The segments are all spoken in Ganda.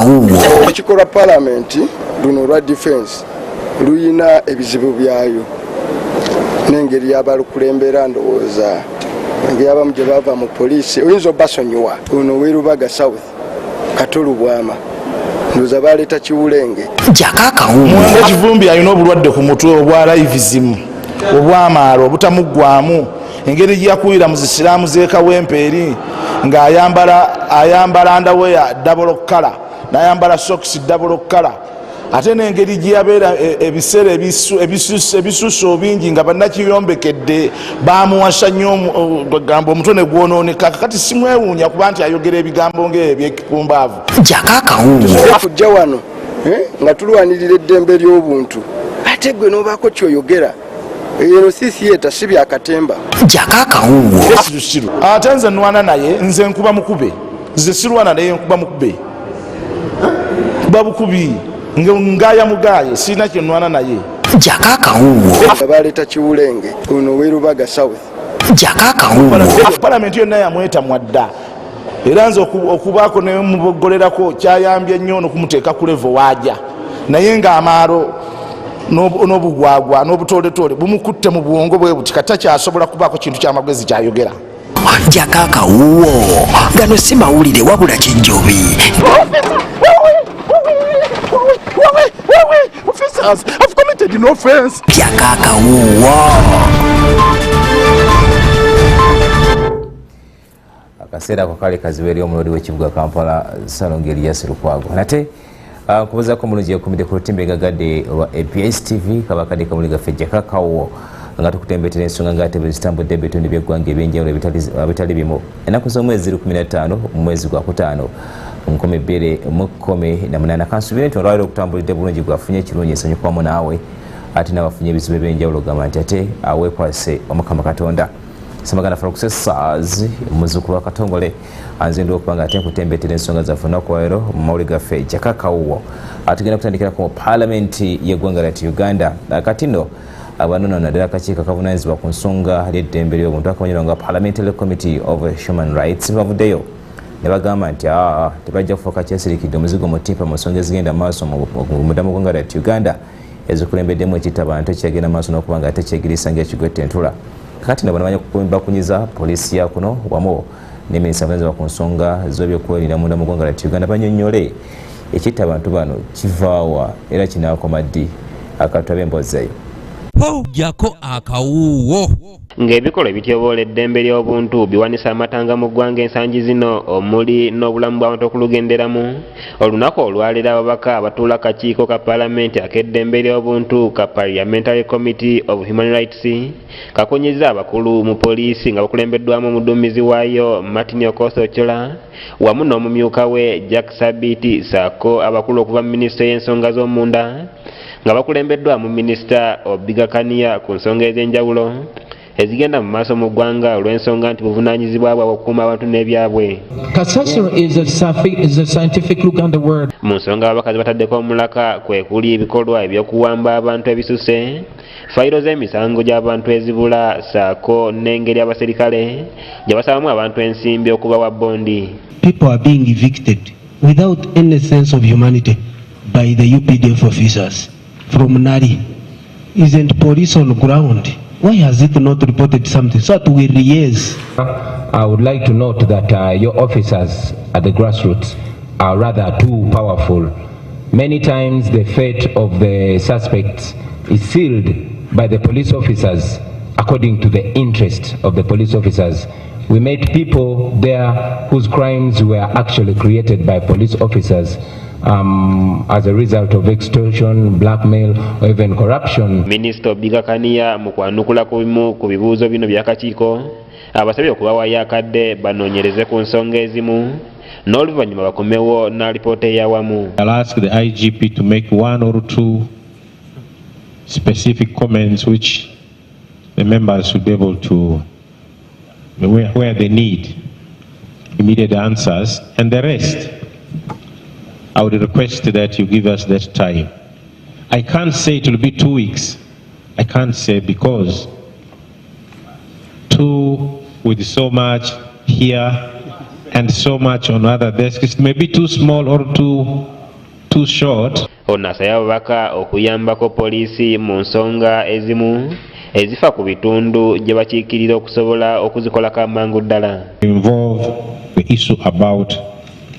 Kawuwo. Ekikola Parliament luno lwa defense luyina ebizibu byayo n'engeri y'abalukulembera ndowooza engeri abamu gye bava mu poliisi oyinza obasonyiwa luno Werubaga South Katulu Bwama ndowooza baleeta Kiwulenge. Jaka Kawuwo. Mwanga Kivumbi alina obulwadde ku mutwe obwa livism obwamaalo obutamuggwamu engeri gyakuwira mu zisiraamu z'ekawempe eri ng'ayambala ndaweya double color n'ayambala socks double color ate n'engeri gyabeera ebiseera ebisuso bingi nga bannakiyombekedde bamuwasa nnyo gamba omutwe ne gwonooneka kakati simwewuunya kuba nti ayogera ebigambo ng'ebyekipumbaavu. Jaka Kawuwo. Tujja wano nga tulwanirira eddembe ly'obuntu ate gwe n'obaako kyoyogera eno sisiyeta si byakatemba. Jaka Kawuwo. Ate nze nwana naye nze nkuba mukube nze sirwana naye nkuba mukube kuba bukubi ngaya mugaye sina kyenwana naye. Jaka Kawuwo. Baleeta Kiwulenge luno Werubaga South. Jaka Kawuwo. Parliament yonna yamweta mwadda era nze okubaako ne mubogolerako kyayambye nnyo n'okumuteeka ku levo waajja naye ng'amaalo n'obugwagwa n'obutoletole bumukutte mu bwongo bwe buti kata kyasobola kubaako kintu ky'amagezi kyayogera. Jaka Kawuwo. Gano si mawulire wabula kijjobi. Officers, I've committed no offense. Jaka Kawuwo. Akaseera ko kale kazibu eri omulodi w'ekibuga Kampala Salongeri Yasir Lukwago. Nate kubuzaako mulungi yakumide ku lutimbe gagadde olwa APS TV kabakadde kamuli gaffe Jaka Kawuwo nga tukutembetera ensonga ng'atebe zitambudde ebitundu by'eggwanga ebyenjawulo ebitali bimu. Ennaku z'omwezi 15 mu mwezi gwa kutaano 2018 kansuubire nti olwaliro okutambulidde bulungi gwafunye ekirungi ensanyukwamu naawe ate n'abafunye ebizibu ebyenjawulo gamba nti ate aweekwase Omukama Katonda. Samagana Farukusesaazi muzzukulu wa Katongole anzindwa okuba nga ate nkutembetera ensonga zaffe olunaku olwaleero mu mawulire gaffe Jaka Kawuwo. Tugenda kutandikirako mu paalamenti y'eggwanga lyattu Uganda. Kati nno abanoona naddala akakiiko akavunaanyizibwa ku nsonga ly'eddembe ly'obuntu akamanyirwa nga Parliamentary Committee of Human Rights bavuddeyo ne bagamba nti tebajja kufuuka kyesirikidde omuzigo mutimpa mu nsonga ezigenda maaso mu muddamu ggwanga lyattu Uganda ezikulembeddemu ekitta abantu ekyagenda maaso n'okuba nga ate kyegirisa ng'ekigo ettentula. Kati nabo bamanya bakunyiza poliisi ya kuno wamu n'eminisita avunaanyizibwa ku nsonga z'ebyokwerinda munda mu ggwanga lyattu Uganda bannyonnyole ekitta abantu bano kivaawa era kinaakoma ddi. Akatwa b'emboozi eyo. Jako Akawuwo. Ng'ebikolwa ebityoboola eddembe ly'obuntu biwanisa amatanga mu ggwanga ensangi zino omuli n'obulamu bw'abantu okulugenderamu. Olunaku olwaleero ababaka abatuula akakiiko ka Paalamenti ak'eddembe ly'obuntu ka Parliamentary Committee of Human Rights kakunyiza abakulu mu poliisi nga bakulembeddwamu omuduumizi waayo Martin Okoso Ochola wamu n'omumyuka we Jack Sabiti saako abakulu okuva mu minisitule y'ensonga z'omunda nga bakulembeddwa mu minisita Obiga Kania ku nsonga ez'enjawulo ezigenda mu maaso mu ggwanga olw'ensonga nti buvunaanyizibwa bwabwe okukuuma abantu n'ebyabwe. Mu nsonga ababaka bataddeko omulaka kwe kuli ebikolwa eby'okuwamba abantu ebisuse, fayiro z'emisango gy'abantu ezibula saako n'engeri abaserikale gye basabamu abantu ensimbi okubawa bondi. People are being evicted without any sense of humanity by the UPDF officers from Nari. Isn't police on the ground? Why has it not reported something? So that we liaise. I would like to note that your officers at the grassroots are rather too powerful. Many times the fate of the suspects is sealed by the police officers according to the interest of the police officers. We met people there whose crimes were actually created by police officers as a result of extortion, blackmail, or even corruption. Minister Obiga Kania mu kwanukula ku bimu ku bibuuzo bino by'akakiiko abasabye okubawayo akadde banoonyereze ku nsonga ezimu n'oluvannyuma bakomewo n'alipoota ey'awamu. I'll ask the IGP to make one or two specific comments which the members should be able to, where they need immediate answers, and the rest I would request that you give us that time. I can't say it will be 2 weeks. I can't say because with so much here and so much on other desks may be too small or too short. Onasaya ababaka okuyambako poliisi mu nsonga ezimu ezifa ku bitundu gye bakiikirira okusobola okuzikolako amangu ddala. Involve the issue about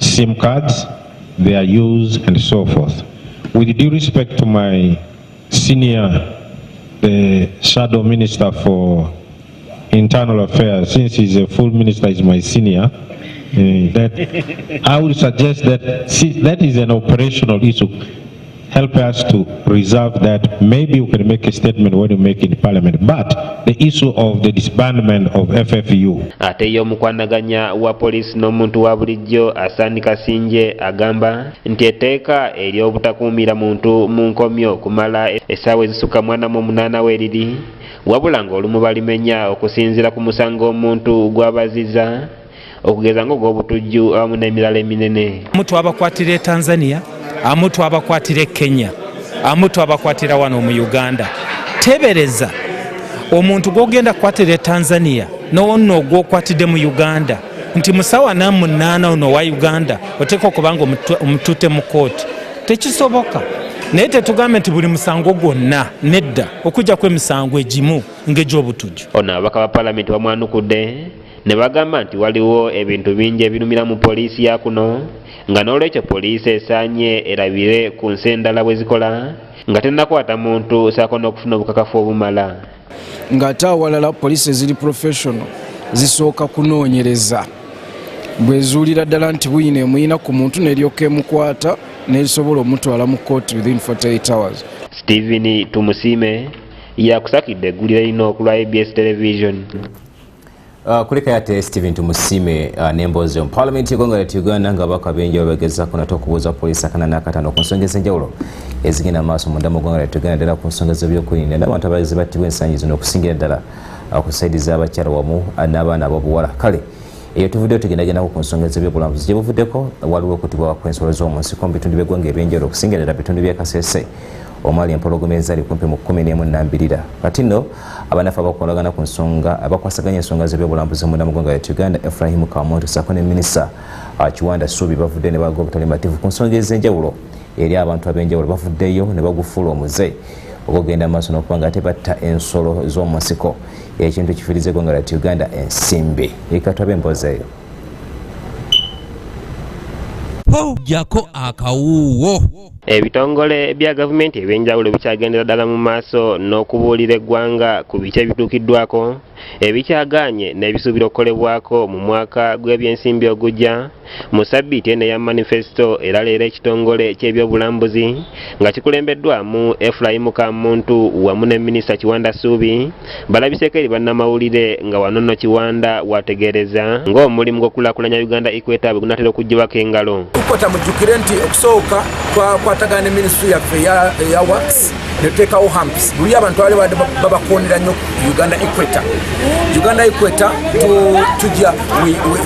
SIM cards, their use and so forth. With due respect to my senior, the shadow minister for internal affairs, since he's a full minister, is my senior, that I would suggest that that is an operational issue. Help us to reserve that. Maybe we can make a statement when we make in Parliament. But the issue of the disbandment of FFU. Ate y'omukwanaganya wa poliisi n'omuntu wa bulijjo Asani Kasinje agamba nti etteeka ery'obutakuumira muntu mu nkomyo kumala essaawa ezisukka 48 weeriri wabula ng'olumu balimenya okusinziira ku musango omuntu gw'abaziza okugeza ng'ogw'obutujju awamu n'emirala eminene. Amutu abakwatira Tanzania, amutu abakwatira Kenya, amutu abakwatira wano mu Uganda. Tebereza omuntu gw'ogenda kwatira Tanzania n'onno gw'okwatidde mu Uganda nti musawa namu 8 ono wa Uganda oteeka okubanga omutute mu kooti. Tekisoboka. Naye tetugambe nti buli musango gwonna nedda okujja kw'emisango egimu ng'egy'obutujju. Ono ababaka ba Paalamenti bamwanukudde ne bagamba nti waliwo ebintu bingi ebirumira mu poliisi ya kuno nga n'olwekyo poliisi esaanye erabire ku nsi endala bwe zikola nga tennakwata muntu saako n'okufuna obukakafu obumala. Ng'ate awalala poliisi eziri professional zisooka kunoonyereza bwezuulira ddala nti buyina emuyina ku muntu n'eryoka emukwata n'erisobola omutwala mu kooti within 48 hours. Stephen Tumusiime yakusakidde eggulire lino okulwa ABS Television. Kuleka yate Stephen Tumusiime n'emboozi mu Parliament y'eggwanga lya Uganda nga ababaka b'enjawulo bagezaako nate okubuuza poliisi 45 ku nsonga ez'enjawulo ezigenda maaso munda mu ggwanga lya Uganda ddala ku nsonga z'ebyokwerinda n'abantu abayizi battibwa ensangi zino okusingira ddala okusaidiza abakyala wamu n'abaana ab'obuwala. Kale eyo tuvuddeyo tugendagendako ku nsonga z'ebyobulambuzi gye buvuddeko waliwo okutibwa kw'ensolo z'omu nsiko mu bitundu by'eggwanga ebyenjawulo okusingira ddala bitundu by'e Kasese omwali empologoma ezali kumpi mu 11 kati nno abanafu abakolagana ku nsonga abakwasaganya ensonga z'ebyobulambuzi munda mu ggwanga lya Uganda Ephraim Kamuntu ssaako ne minisita Kiwanda Suubi bavudde ne baga obutali mativu ku nsonga ez'enjawulo eri abantu ab'enjawulo bavuddeyo ne bagufuula omuze okugenda maaso n'okuba nga ate batta ensolo z'omu nsiko ekintu ekifiiriza eggwanga lya Uganda ensimbi ekatwaba emboozi eyo. Jako akawuwo. Ebitongole bya gavumenti ebyenjawulo bikyagendera ddala mu maaso n'okubuulira eggwanga ku biki ebituukiddwako ebikyagaanye n'ebisuubira okukolebwako mu mwaka gw'ebyensimbi ogujja mu ssabbiiti eno eya manifesto era leero ekitongole ky'ebyobulambuzi nga kikulembeddwamu Ephraim Kamuntu wamu ne minisita Kiwanda Suubi balabiseeko eri bannamawulire nga wano nno Kiwanda wategeereza ng'omulimu gw'okulaakulanya Uganda Equator bwe gunaatera okuggyibako engalo. Tukota mujjukire nti okusooka twakwatagana ne minisitule yaffe eya wax netuteekawo hamps luli abantu bali babakoonera nnyo Uganda Equator. Uganda Equator tujja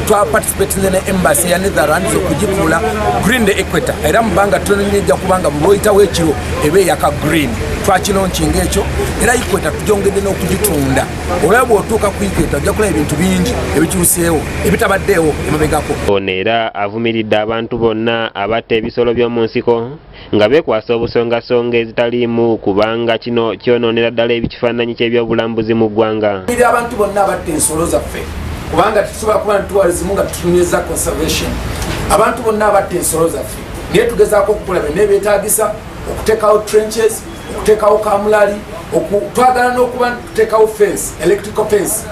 twaparticipate ne embassy ya Netherlands okugikuula green the Equator era mubanga tonnyejja kubanga bulwoyitawo ekiro ebe yaka green twakilonkinga ekyo era Equator tujongedde n'okugitunda olwa bw'otuuka ku Equator ojja kulaba ebintu bingi ebikyuseewo ebitabaddeewo emabegako. Ono era avumiridde abantu bonna abatta ebisolo by'omu nsiko nga beekwasa obusongasonga ezitaliimu kubanga kino kyonoonera ddala ebikifaananyi ky'ebyobulambuzi mu ggwanga. Abantu bonna abatta ensolo zaffe kubanga tusobola kuba ntuwalizimu nga tutunyweza conservation. Abantu bonna abatta ensolo zaffe naye tugezaako okukola nebeetaagisa okuteekawo trenches, okuteekawo kamulali, twagala n'okuba tuteekawo fence, electrical fence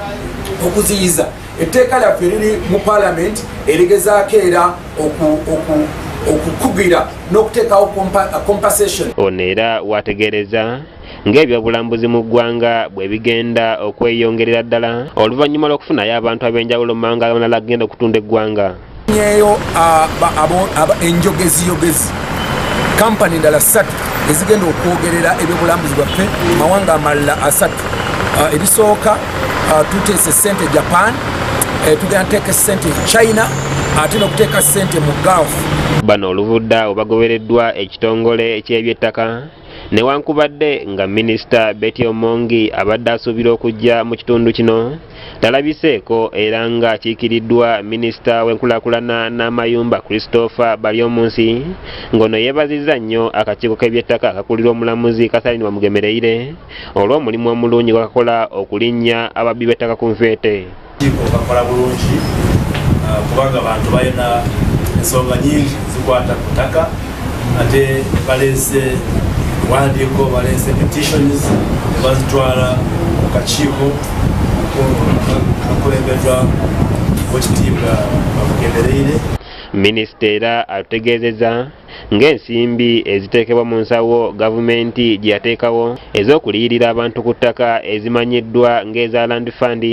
okuziyiza. Etteeka lyaffe eriri mu Parliament erigezaako era okukugira n'okuteekawo compensation. Ono era wategeereza ng'ebyobulambuzi mu ggwanga bwe bigenda okweyongerera ddala oluvannyuma lw'okufunayo abantu ab'enjawulo mu mawanga amalala agenda okutunda eggwanga. Nyeyo enjogeziyogezi kampani endala 3 ezigenda okwogerera ebyobulambuzi bwaffe mu mawanga amalala 3. Ebisooka tuteese ssente Japan, tugenda teeka ssente China ate n'okuteeka ssente mu Gulf. Bano oluvudda obagobereddwa ekitongole eky'ebyettaka newankubadde nga minisita Betty Omongi abadde asuubira okujja mu kitundu kino talabiseeko era nga akiikiriddwa minisita w'enkulaakulana n'amayumba Christopher Baryomunsi ng'ono yeebazizza nnyo akakiiko k'ebyettaka akakulira omulamuzi Catherine Bamugemereire olw'omulimu omulungi gwakakola okulinnya ababbi b'ettaka ku nfeete. Kakola bulungi kubanga abantu balina ensonga nyingi zikwata ku ttaka ate baleese wandiiko baleese petitions nebazitwala mu kakiiko kakulembeddwa wekitiibwa Bamugemereire. Minisita era ategeezezza ng'ensimbi eziteekebwa mu nsawo gavumenti gye yateekawo ez'okuliyirira abantu ku ttaka ezimanyiddwa ng'eza Land Fund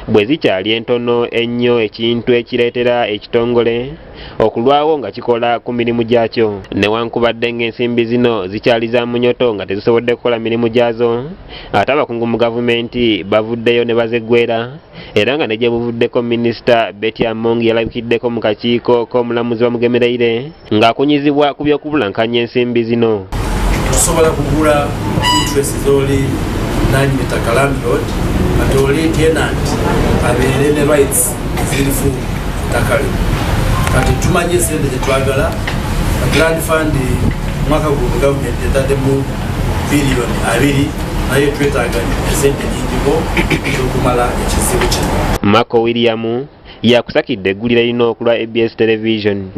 bwe zikyali entono ennyo ekintu ekireetera ekitongole okulwawo nga kikola ku mirimu gyakyo. Newankubadde ng'ensimbi zino zikyali za munyoto nga tezisobodde kukola mirimu gyazo, ate abakungu mu gavumenti bavuddeyo ne bazeggwera era nga ne gye buvuddeko minisita Betty Omongi yalabikiddeko mu kakiiko k'omulamuzi Bamugemereire ng'akunyizibwa ku by'okubulankanya ensimbi zino. Tusobola kugula interest z'oli nanyini ttaka landlord ate oli tenant abeere ne rights zirifu ttaka lyo. Kati tumanyi esente gye twagala Land Fund mwaka guno gavumenti etaddemu biliyoni 2 naye twetaaga esente nyingibo eky'okumala ekizibu kino. Marco William yakusakidde eggulire lino okulwa ABS Television.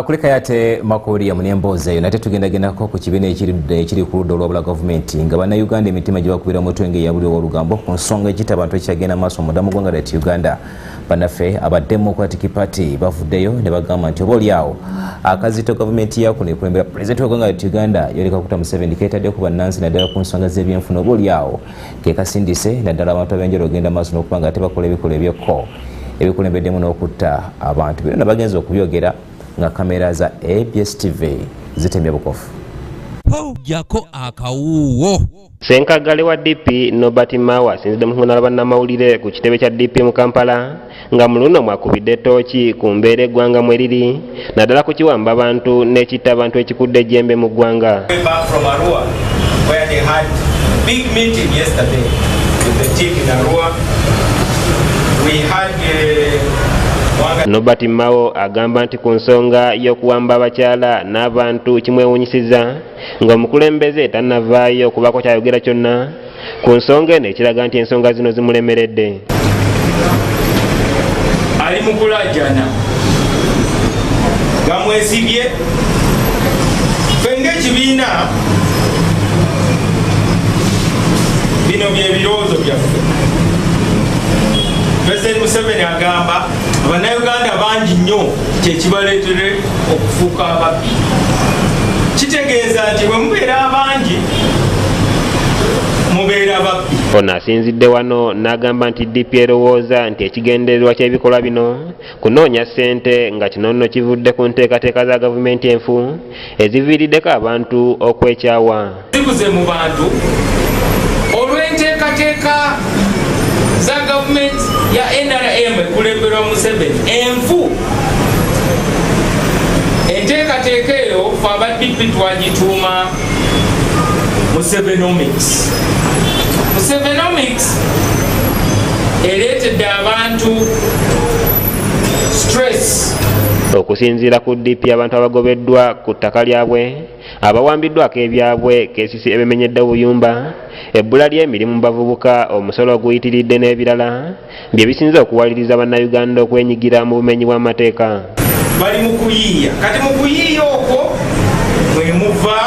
Kuleka yate Marco William n'emboozi eyo nate tugendagendako ku kibiina ekiri ku ludda olwabula gavumenti nga bannayuganda emitima gye bakubira mu twenge ya buli olugambo ku nsonga ekita abantu ekyagenda maaso munda mu ggwanga lyattu Uganda. Bannaffe aba Democratic Party bavuddeyo ne bagamba nti obaolyawo akazito gavumenti yakuno ekulembera pulezidenti w'eggwanga lyattu Uganda Yoweri Kaguta Museveni keetaddeko bannansi naddala ku nsonga z'ebyenfuna obaolyawo ke kasindise naddala abantu ab'enjawulo ogenda maaso n'okuba nga ate bakola ebikolwa ebyekko ebikulembeddemu n'okutta abantu. Byonna bagenza okubyogera nga kamera za ABS TV zitemya bukofu. Jako akawuwo. Senkagale wa DP Nobert Mawa asinzidde mu kunala bannamawulire ku kitebe kya DP mu Kampala nga muluno mwakubidde tooki ku mbeera eggwanga mwe riri naddala ku kiwamba abantu n'ekitta abantu ekikudde ejjembe mu ggwanga. Nobert Mao agamba nti ku nsonga y'okuwamba abakyala n'abantu kimwewunyisiza ng'omukulembeze tannavaayo okubaako kyayogera kyonna ku nsonga eno ekiraga nti ensonga zino zimulemeredde. Ali mu kulajana nga mwesibye ffe ng'ekibiina bino bye birowoozo byaffe. President Museveni agamba abannayuganda bangi nnyo kyekibaleetere okufuuka ababbi. Kitegeeza nti bwe mubeera abangi mubeera babbi. Ono asinzidde wano n'agamba nti DP erowooza nti ekigendererwa ky'ebikolwa bino kunoonya ssente nga kino nno kivudde ku nteekateeka za gavumenti enfu eziviiriddeko abantu okwekyawa. Zibuze mu bantu olw'enteekateeka za gavumenti ya NRM ekulemberwa Museveni enfu. Enteekateeka eyo fe aba DP twagituuma Musevenomics. Musevenomics ereetedde abantu stress. Okusinziira ku DP abantu abagobeddwa ku ttaka lyabwe abawambiddwako ebyabwe keesisi ebimenyedde obuyumba ebbula ly'emirimu mu bavubuka omusolo oguyitiridde n'ebirala bye bisinze okuwaliriza bannayuganda okwenyigira mu bumenyi bw'amateeka. Bali mu kuyiiya kati mu kuyiiya okwo mwe muva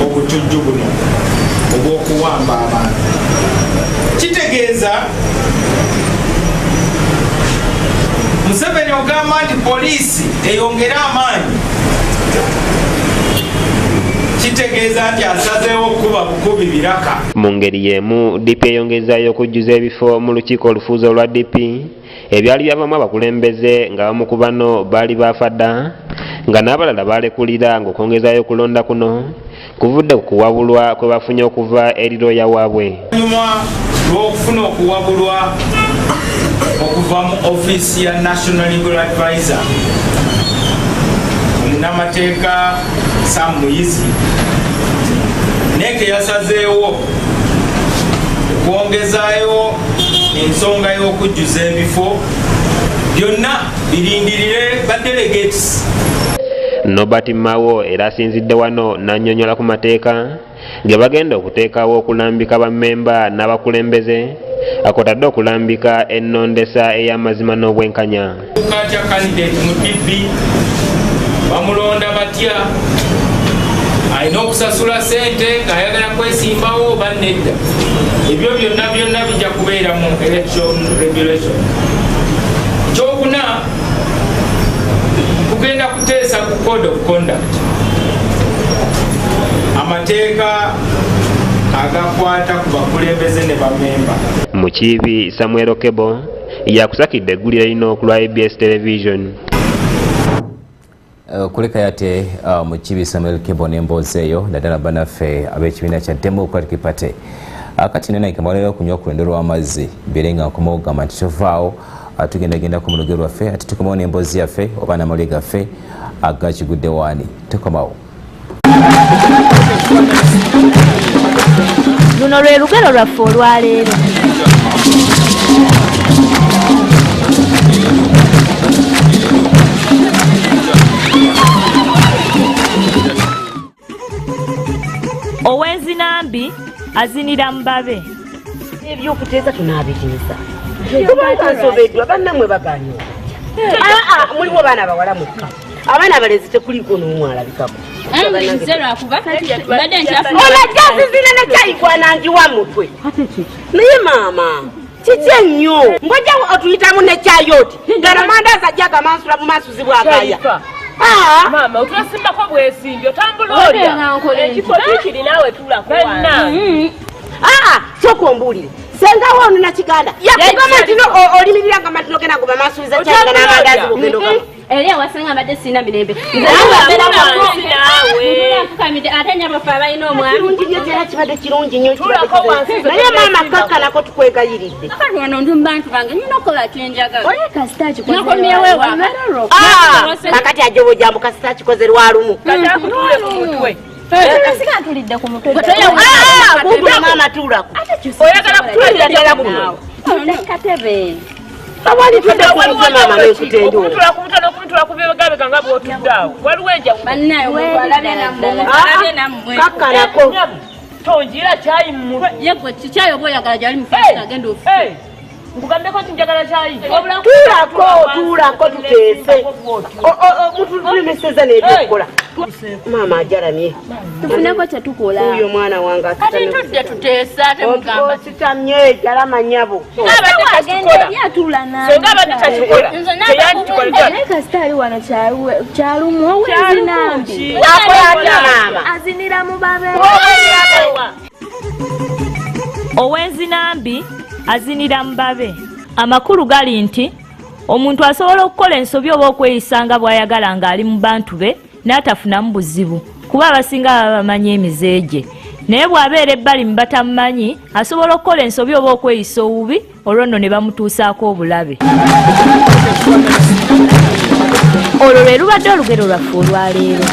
obutujju buno obw'okuwamba abantu. Kitegeeza Museveni ogamba nti poliisi eyongere amaanyi. Kitegeeza nti asazeewo okuba bukubi biraka. Mu ngeri y'emu DP eyongezaayo okujjuza ebifo mu lukiiko olufuuzi olwa DP ebyali byavamu abakulembeze nga bamu ku bano baali baafa dda nga n'abalala baalekulira ng'okwongezaayo okulonda kuno kuvudde ku kuwabulwa kwe bafunye okuva eri looya waabwe. Nyuma lw'okufuna okuwabulwa okuva mu ofiisi ya National Legal Advisor omunamateeka Sam Muyizi neke yasazeewo okwongezaayo ensonga y'okujjuza ebifo byonna birindirire badelegates. Nobert Mawo era asinzidde wano n'annyonnyola ku mateeka ge bagenda okuteekawo okulambika bammemba n'abakulembeze akotadde okulambika ennondesa ey'amazima n'obwenkanya. Kukatya candidate mu DB bamulonda batya alina okusasula sente ng'ayagala kwesimbawo bannedda ebyo byonna bijja kubeera mu election regulation. Kyokuna kugenda kuteesa ku code of conduct amateeka agakwata ku bakulembeze ne bammemba. Mukiibi Samuel Okebo yakusakidde eggulira lino ku lwa ABS television. Kuleka yate Mukiibi Samuel Okebo n'emboozi eyo naddala bannaffe ab'ekibiina kya Democratic Party kati nena ikamalero okunywa ku lwendo lw'amazzi mbeere nga nkomawo okugamba nti tovaawo tugendagenda ku muloge lwaffe ate tukomawo n'emboozi yaffe oba n'amawulire gaffe agakigudde waani tukomawo. Luno lwe lugero lwaffe olwaleero. Owenzinambi azinira Mubabe. Ebyokuteesa tunaabitiisa. Kubanga nsobeddwa bannamwe baganya. Mulimu baana abawala mukka. Abaana abalenzi tekuliko n'omu alabikako. Olajjazizina nekyayigwanangiwa mutwe. Naye maama kiki ennyo mbwajja otuyitamu nekyayi oti gano mandaazi ajja agamansula mu maasuzi bwagaya. Mama otulasimbako bwesimbi otambula olya ekifo kikiri naawe tulako sooka ombuulire sengawo ono nakiganda yakugamba nti olimirira nga matino gena goma maasuliza kyayiga n'amandaazi bugendo gamu Elia wasanga abadde sina mirembe. Ate nyabafe abalina omwami. Kirungi nnyo era kibadde kirungi nnyo. Naye maama kakkanako tukwegayiridde. Wano ndi mu bantu bange nina okukola kyenjagala. Oye kasita kikoze. Kakati ajobo jambo kasita kikoze lwalumu. Katakutule ku mutwe. Kasika ntulidde ku mutwe. Kuba maama tuulako. Oyagala kutulira ddala kuno. Katebe. Abali tudde mama n'ekutendo. Okutula ku byegabe nga bw'otuddeawo. Waliwo enjawulo. Bannayo mwalabe nammwe. Kakkanako. Tonjira kyayi mu mutwe. Yegwe kikyayi oba oyagala gyali mufaasi agenda ofuke. Nkugambeko nti njagala kyayi. Tuulako tuteese. Mutulemeseza n'ebyokukola. Maama ajaramye. Tufuneko kye tukola. Uyo mwana wange kati tudde tuteesa ate mugamba. Sitamye jalama nyabo. Agenda yatula na. Songa abadde takikola. Naye kasita ali wano kyalumu owenzinambi. Akola maama. Azinira Mubabe. Owenzinambi azinira Mubabe. Amakulu gali nti omuntu asobola okukola ensobi oba okweyisanga bw'ayagala ng'ali mu bantu be n'atafunamu buzibu kuba abasinga baba bamanyi emize gye. Naye bw'abeera ebbali mu batamumanyi asobola okukola ensobi oba okweyisa obubi olwo nno ne bamutuusaako obulabe. Olwo lwe lubadde olugero lwaffe olwaleero.